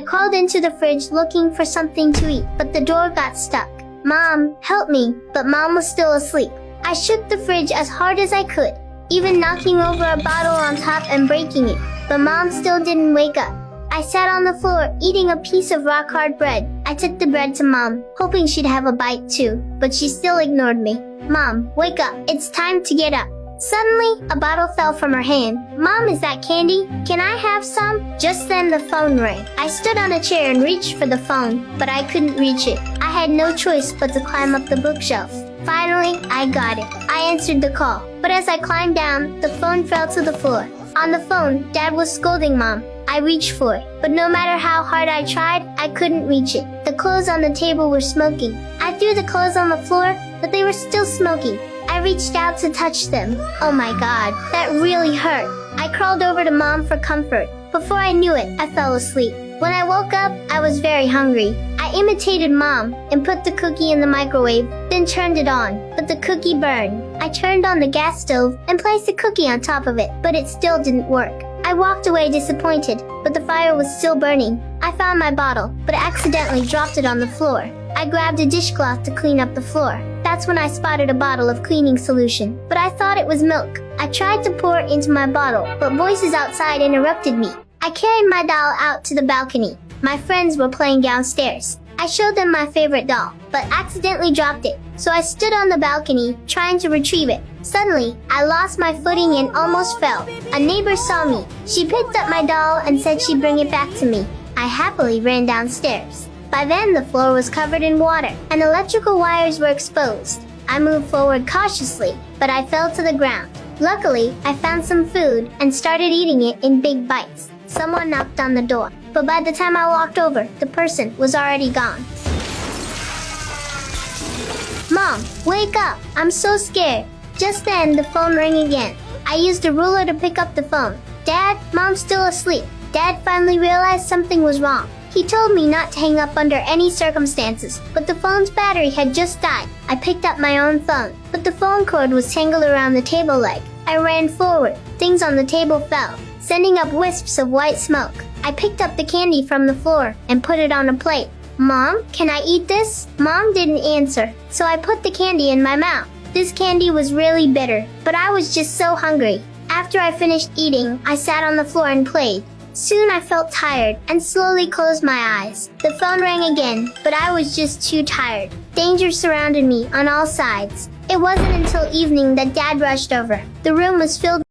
I crawled into the fridge looking for something to eat, but the door got stuck. Mom, help me, but Mom was still asleep. I shook the fridge as hard as I could, even knocking over a bottle on top and breaking it, but Mom still didn't wake up. I sat on the floor, eating a piece of rock-hard bread. I took the bread to Mom, hoping she'd have a bite too, but she still ignored me. Mom, wake up. It's time to get up. Suddenly, a bottle fell from her hand. Mom, is that candy? Can I have some? Just then the phone rang. I stood on a chair and reached for the phone, but I couldn't reach it. I had no choice but to climb up the bookshelf. Finally, I got it. I answered the call, but as I climbed down, the phone fell to the floor. On the phone, Dad was scolding Mom. I reached for it, but no matter how hard I tried, I couldn't reach it. The clothes on the table were smoking. I threw the clothes on the floor, but they were still smoking. I reached out to touch them. Oh my God, that really hurt. I crawled over to Mom for comfort. Before I knew it, I fell asleep. When I woke up, I was very hungry. I imitated Mom and put the cookie in the microwave, then turned it on, but the cookie burned. I turned on the gas stove and placed the cookie on top of it, but it still didn't work. I walked away disappointed, but the fire was still burning. I found my bottle, but accidentally dropped it on the floor. I grabbed a dishcloth to clean up the floor. That's when I spotted a bottle of cleaning solution, but I thought it was milk. I tried to pour it into my bottle, but voices outside interrupted me. I carried my doll out to the balcony. My friends were playing downstairs. I showed them my favorite doll, but accidentally dropped it, so I stood on the balcony, trying to retrieve it. Suddenly, I lost my footing and almost fell. A neighbor saw me. She picked up my doll and said she'd bring it back to me. I happily ran downstairs. By then, the floor was covered in water, and electrical wires were exposed. I moved forward cautiously, but I fell to the ground. Luckily, I found some food and started eating it in big bites. Someone knocked on the door, but by the time I walked over, the person was already gone. Mom, wake up! I'm so scared. Just then, the phone rang again. I used a ruler to pick up the phone. Dad, Mom's still asleep. Dad finally realized something was wrong. He told me not to hang up under any circumstances, but the phone's battery had just died. I picked up my own phone, but the phone cord was tangled around the table leg. I ran forward. Things on the table fell, sending up wisps of white smoke. I picked up the candy from the floor and put it on a plate. Mom, can I eat this? Mom didn't answer, so I put the candy in my mouth. This candy was really bitter, but I was just so hungry. After I finished eating, I sat on the floor and played. Soon I felt tired and slowly closed my eyes. The phone rang again, but I was just too tired. Danger surrounded me on all sides. It wasn't until evening that Dad rushed over. The room was filled